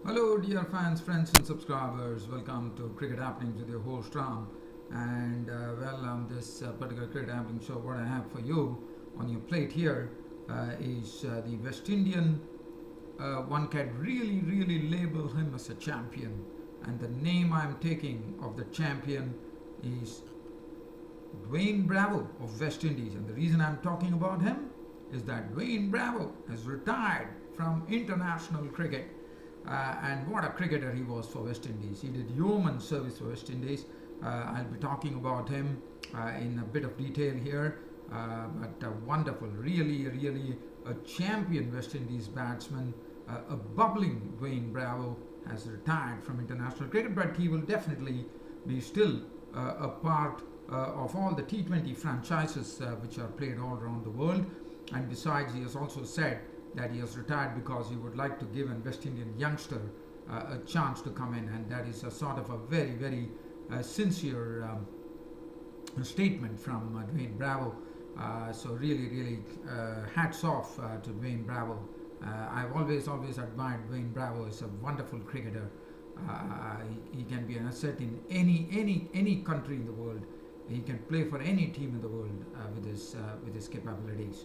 Hello, dear fans, friends, and subscribers. Welcome to Cricket Happenings with your host Ram. And on this particular Cricket Happening show, what I have for you on your plate here is the West Indian. One can really label him as a champion. And the name I'm taking of the champion is Dwayne Bravo of West Indies. And the reason I'm talking about him is that Dwayne Bravo has retired from international cricket. And what a cricketer he was for West Indies. He did yeoman service for West Indies. I'll be talking about him in a bit of detail here. But a wonderful, really a champion West Indies batsman, a bubbling Dwayne Bravo has retired from international cricket, but he will definitely be still a part of all the T20 franchises which are played all around the world. And besides, he has also said that he has retired because he would like to give an West Indian youngster a chance to come in, and that is a sort of a very sincere statement from Dwayne Bravo. So really, hats off to Dwayne Bravo. I've always admired Dwayne Bravo as a wonderful cricketer. He can be an asset in any country in the world. He can play for any team in the world with his capabilities.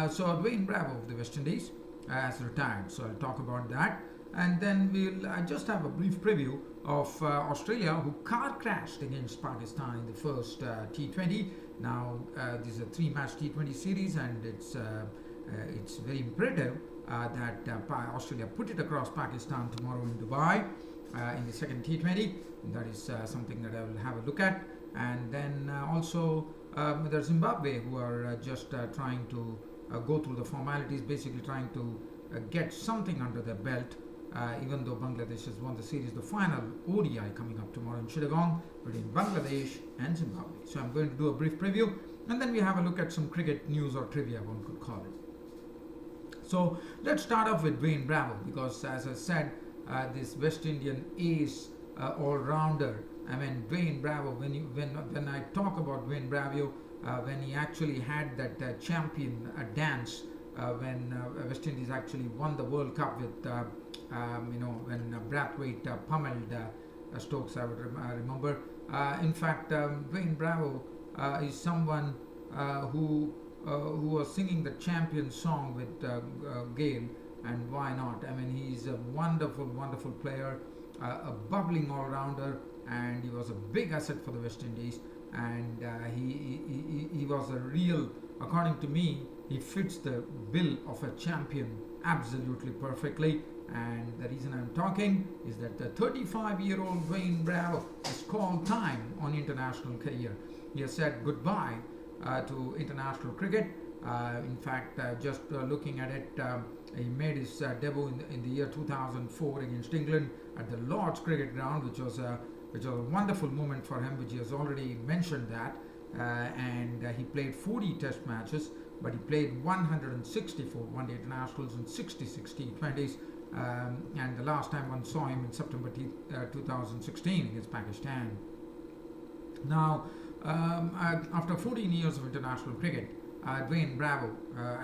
So Dwayne Bravo of the West Indies has retired. So I'll talk about that, and then we'll just have a brief preview of Australia, who car crashed against Pakistan in the first T20. Now this is a three-match T20 series, and it's very imperative that Australia put it across Pakistan tomorrow in Dubai in the second T20. That is something that I will have a look at, and then also. There's Zimbabwe, who are just trying to go through the formalities, basically trying to get something under their belt, even though Bangladesh has won the series. The final ODI coming up tomorrow in Chittagong between Bangladesh and Zimbabwe. So I'm going to do a brief preview, and then we have a look at some cricket news or trivia, one could call it. So let's start off with Dwayne Bravo, because as I said, this West Indian ace all-rounder. I mean, Dwayne Bravo, when I talk about Dwayne Bravo, when he actually had that champion dance, when West Indies actually won the World Cup with, when Brathwaite pummeled Stokes, I would remember. In fact, Dwayne Bravo is someone who was singing the champion song with Gale, and why not? I mean, he's a wonderful player, a bubbling all-rounder, and he was a big asset for the West Indies, and he was a real, according to me, he fits the bill of a champion absolutely perfectly. And the reason I'm talking is that the 35-year-old Dwayne Bravo has called time on international career. He has said goodbye to international cricket. In fact, just looking at it, he made his debut in the year 2004 against England at the Lord's Cricket Ground, which was a wonderful moment for him, which he has already mentioned that. And he played 40 test matches, but he played 164 one-day internationals and 66 T20s. And the last time one saw him in September 2016 against Pakistan. Now, after 14 years of international cricket, Dwayne Bravo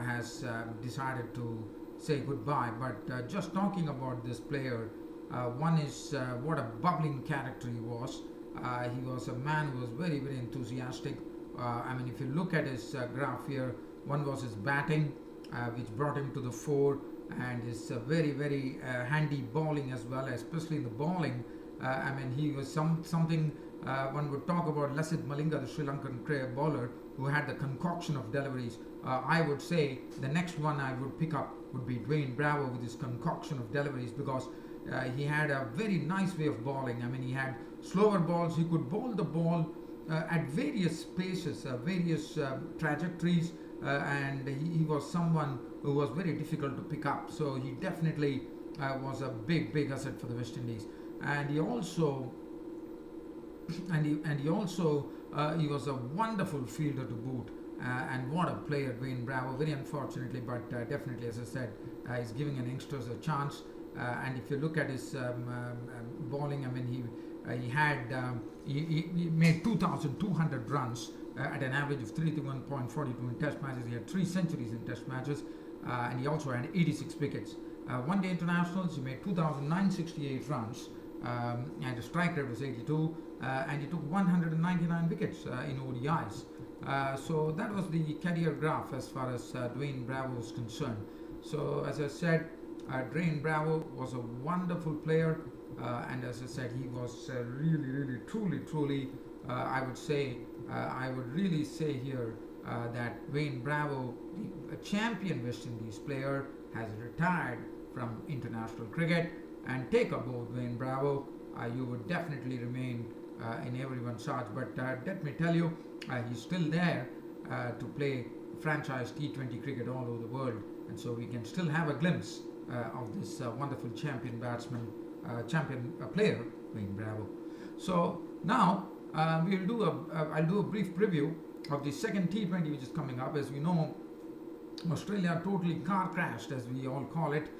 has decided to say goodbye. But just talking about this player, one is what a bubbling character he was. He was a man who was very enthusiastic. I mean, if you look at his graph here, one was his batting, which brought him to the fore, and his very handy bowling as well, especially in the bowling. I mean, he was something one would talk about Lasith Malinga, the Sri Lankan bowler, who had the concoction of deliveries. I would say the next one I would pick up would be Dwayne Bravo with his concoction of deliveries, because he had a very nice way of bowling. I mean, he had slower balls. He could bowl the ball at various paces, various trajectories, and he was someone who was very difficult to pick up. So he definitely was a big asset for the West Indies. And he also he was a wonderful fielder to boot. And what a player, Dwayne Bravo. Very unfortunately, but definitely, as I said, he's giving an youngsters a chance. And if you look at his bowling, I mean, he made 2,200 runs at an average of 331.42 in test matches. He had 3 centuries in test matches, and he also had 86 wickets. one-day internationals. He made 2,968 runs, and his strike rate was 82, and he took 199 wickets in ODIs. So that was the career graph as far as Dwayne Bravo was concerned. So as I said, Dwayne Bravo was a wonderful player, and as I said, he was really, truly, I would really say here that Dwayne Bravo, the champion West Indies player, has retired from international cricket. And take a bow, Dwayne Bravo. You would definitely remain in everyone's hearts. But let me tell you, he's still there to play franchise T20 cricket all over the world, and so we can still have a glimpse of this wonderful champion batsman, champion player, Dwayne Bravo. So now I'll do a brief preview of the second T20 which is coming up. As we know, Australia totally car crashed, as we all call it,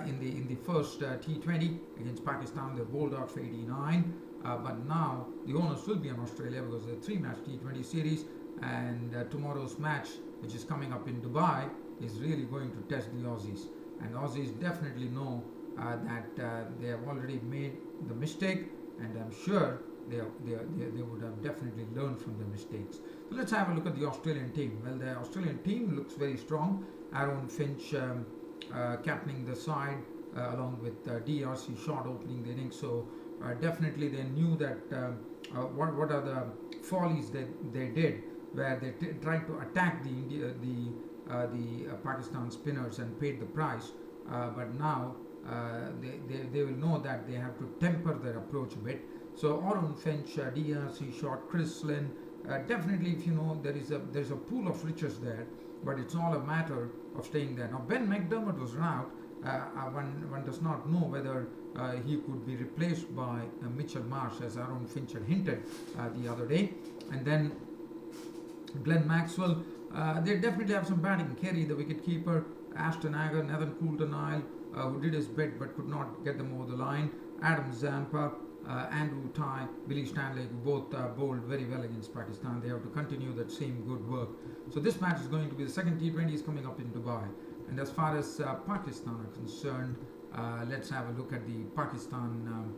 in the first T20 against Pakistan. They bowled out for 89, but now the onus will be on Australia because it's a 3-match T20 series, and tomorrow's match, which is coming up in Dubai, is really going to test the Aussies. And Aussies definitely know that they have already made the mistake, and I'm sure they would have definitely learned from their mistakes. So let's have a look at the Australian team. Well, the Australian team looks very strong. Aaron Finch captaining the side, along with DRC Short opening the innings. So definitely they knew that what are the follies that they did, where they tried to attack the Pakistan spinners and paid the price. But now they will know that they have to temper their approach a bit. So Aaron Finch, DRC Short, Chris Lynn, definitely, if you know, there's a pool of riches there, but it's all a matter of staying there. Now Ben McDermott was out. One does not know whether he could be replaced by Mitchell Marsh, as Aaron Finch had hinted the other day. And then Glenn Maxwell, they definitely have some batting. Kerry, the wicketkeeper, Ashton Agar, Nathan Coulter-Nile, who did his bit but could not get them over the line, Adam Zampa, Andrew Ty, Billy Stanley, who both bowled very well against Pakistan. They have to continue that same good work. So this match is going to be the second T20 is coming up in Dubai. And as far as Pakistan are concerned, let's have a look at the Pakistan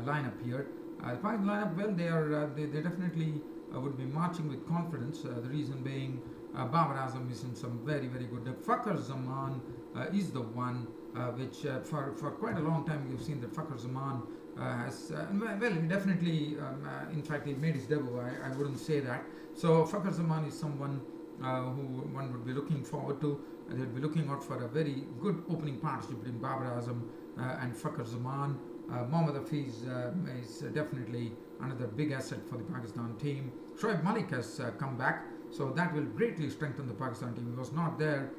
lineup here. The Pakistan lineup, well, they definitely would be marching with confidence. The reason being, Babar Azam is in some very good depth. Fakhar Zaman is the one which for quite a long time you've seen that Fakhar Zaman has well, he definitely in fact he made his debut. I wouldn't say that. So Fakhar Zaman is someone who one would be looking forward to. They'll be looking out for a very good opening partnership between Babar Azam and Fakhar Zaman. Mohammad Hafiz is definitely another big asset for the Pakistan team. Shoaib Malik has come back, so that will greatly strengthen the Pakistan team. He was not there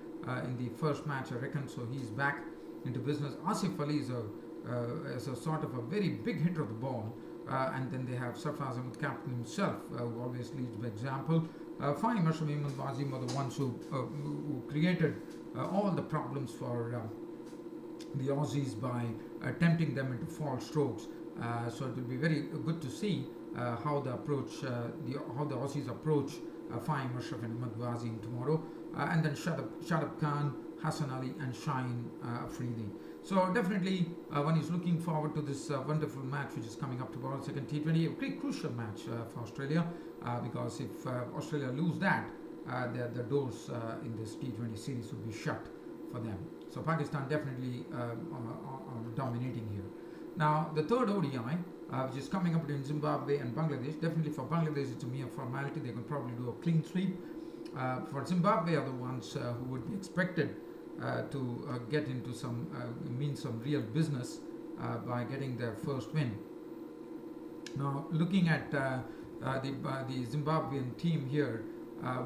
in the first match, I reckon, so he's back into business. Asif Ali is a sort of a very big hitter of the ball, and then they have Sarfraz Ahmed, captain himself, who always leads by example. Fahim Ashraf and Wazim are the ones who created all the problems for the Aussies by tempting them into false strokes. So it will be very good to see how the Aussies approach Fahim Ashraf and Ahmed Wazim tomorrow, and then Shadab Khan, Hassan Ali, and Shaheen Afridi. So definitely one is looking forward to this wonderful match which is coming up tomorrow, second T20, a very crucial match for Australia, because if Australia lose that, the doors in this T20 series will be shut for them. So Pakistan definitely are dominating here. Now the third ODI, which is coming up between Zimbabwe and Bangladesh. Definitely for Bangladesh it's a mere formality. They can probably do a clean sweep. For Zimbabwe are the ones who would be expected to get into some real business by getting their first win. Now looking at the Zimbabwean team here,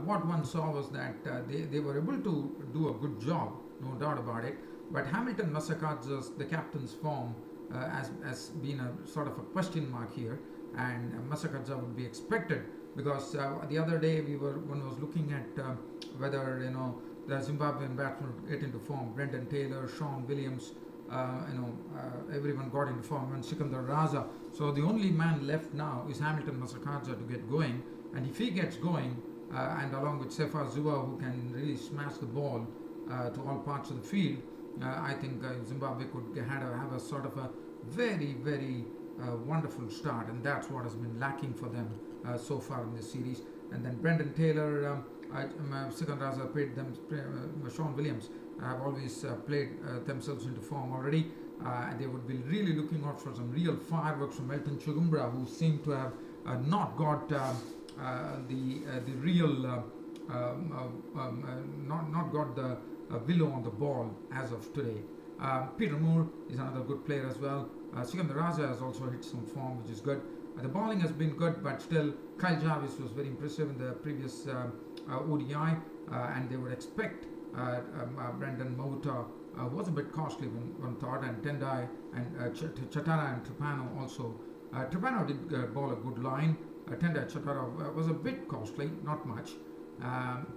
what one saw was that they were able to do a good job, no doubt about it, but Hamilton Masakadze's, the captain's form, has been a sort of a question mark here, and Masakadze would be expected, because the other day one was looking at whether the Zimbabwean batsmen would get into form. Brendan Taylor, Sean Williams, everyone got into form, and Sikandar Raza. So the only man left now is Hamilton Masakadze to get going, and if he gets going, and along with Sefa Zua, who can really smash the ball to all parts of the field, I think Zimbabwe could have a sort of a very wonderful start, and that's what has been lacking for them so far in this series. And then Brendan Taylor, Sikandraza played them, Sean Williams have always played themselves into form already. And they would be really looking out for some real fireworks from Elton Chugumbra, who seemed to have not got the real not got the willow on the ball as of today. Peter Moore is another good player as well. Sikandar Raja has also hit some form, which is good. The bowling has been good, but still, Kyle Jarvis was very impressive in the previous ODI, and they would expect Brendan Mouta was a bit costly, one thought, and Tendai and Chatara and Trapano also. Trapano did bowl a good line. Tendai Chatara was a bit costly, not much.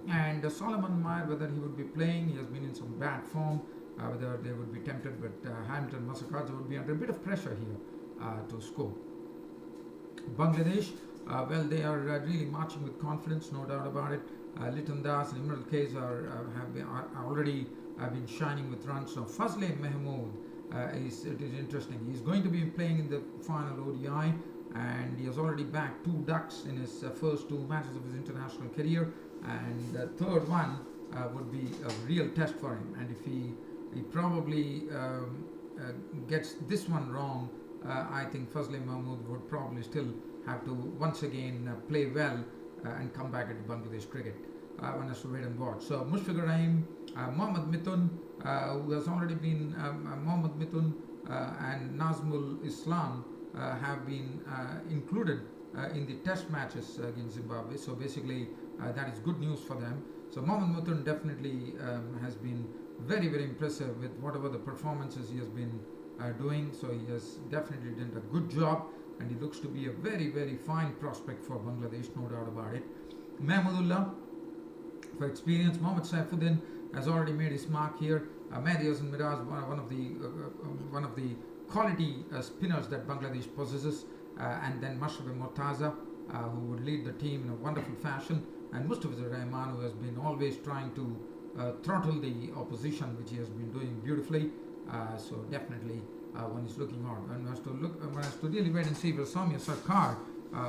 And Solomon Meyer, whether he would be playing, he has been in some bad form. Whether they would be tempted, but Hamilton Masakadze would be under a bit of pressure here to score. Bangladesh, well, they are really marching with confidence, no doubt about it. Liton Das and Imran Kais are already been shining with runs. So Fazle Mahmood it is interesting. He's going to be playing in the final ODI, and he has already bagged 2 ducks in his first 2 matches of his international career, and the third one would be a real test for him. And if he probably gets this one wrong, I think Fazle Mahmood would probably still have to once again play well and come back into Bangladesh cricket. One has to wait and watch. So Mushfiqur Rahim, Mohammad Mithun, who has already been Mohammad Mithun and Nazmul Islam have been included in the test matches against Zimbabwe. So basically that is good news for them. So Mohammad Mithun definitely has been very impressive with whatever the performances he has been doing. So he has definitely done a good job, and he looks to be a very fine prospect for Bangladesh, no doubt about it. Mahmudullah, for experience. Mohammad Saifuddin has already made his mark here. Mehdi Hasan Miraj, one of the quality spinners that Bangladesh possesses, and then Mashraf Mortaza, who would lead the team in a wonderful fashion, and Mustafizur Rahman, who has been always trying to throttle the opposition, which he has been doing beautifully. So definitely one is looking on. One has to really wait and see if Samia Sarkar,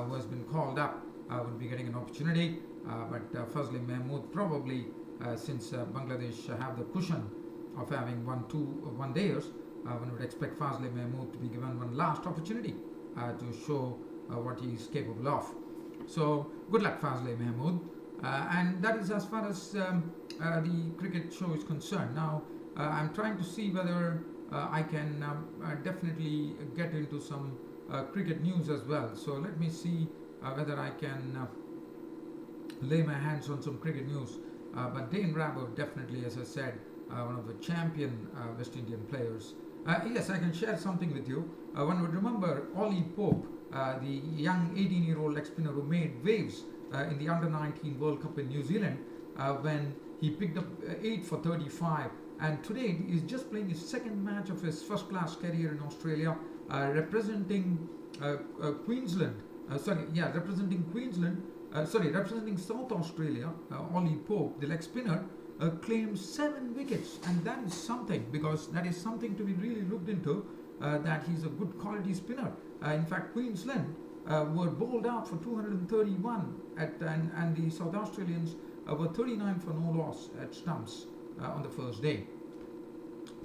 who has been called up, will be getting an opportunity. But Fazle Mahmood probably, since Bangladesh have the cushion of having won 2 one-dayers, one would expect Fazle Mahmood to be given one last opportunity to show what he is capable of. So good luck, Fazle Mahmood. And that is as far as the cricket show is concerned. Now I'm trying to see whether I can definitely get into some cricket news as well. So let me see whether I can lay my hands on some cricket news. But Dwayne Bravo, definitely, as I said, one of the champion West Indian players. Yes, I can share something with you. One would remember Ollie Pope, the young 18-year-old leg-spinner who made waves in the Under-19 World Cup in New Zealand when he picked up 8 for 35. And today he's just playing his second match of his first-class career in Australia, representing Queensland. Representing South Australia. Ollie Pope, the leg spinner, claimed 7 wickets, and that is something, because that is something to be really looked into. That he's a good quality spinner. In fact, Queensland were bowled out for 231, and the South Australians were 39 for no loss at stumps on the first day.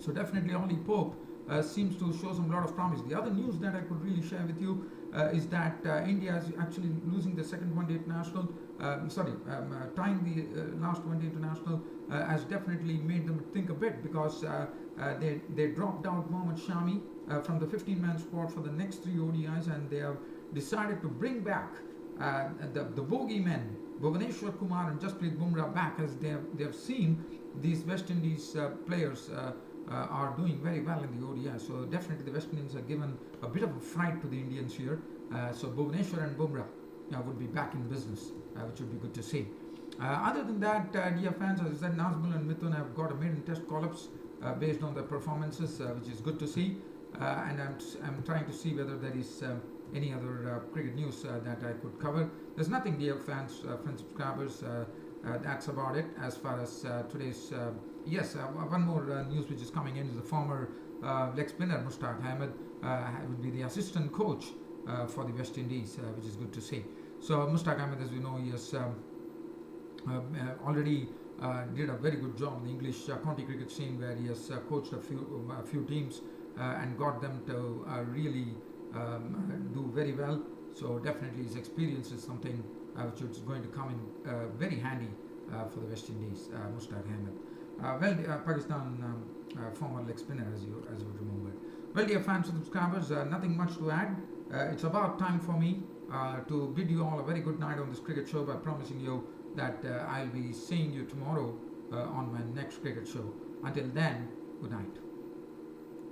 So definitely Ollie Pope seems to show some lot of promise. The other news that I could really share with you is that India is actually losing the second one-day international, tying the last one-day international has definitely made them think a bit, because they dropped out Mohammad Shami from the 15-man squad for the next 3 ODIs, and they have decided to bring back the bogeymen, Bhuvaneshwar Kumar and Jasprit Bumrah, back, as they have seen these West Indies players are doing very well in the ODI. So definitely the West Indians are given a bit of a fright to the Indians here. So Bhuvaneshwar and Bumrah would be back in business, which would be good to see. Other than that, dear fans, as I said, Nazmul and Mithun have got a maiden test call-ups based on their performances, which is good to see. And I'm trying to see whether there is any other cricket news that I could cover. There's nothing, dear fans, friends, subscribers. That's about it as far as today's Yes, one more news which is coming in is the former leg spinner Mushtaq Ahmed would be the assistant coach for the West Indies, which is good to see. So Mushtaq Ahmed, as we know, he has already did a very good job in the English county cricket scene, where he has coached a few teams and got them to really do very well. So definitely his experience is something which is going to come in very handy for the West Indies, Mushtaq Ahmed. Pakistan former leg spinner, as you would remember. Well, dear fans and subscribers, nothing much to add. It's about time for me to bid you all a very good night on this cricket show by promising you that I'll be seeing you tomorrow on my next cricket show. Until then, good night.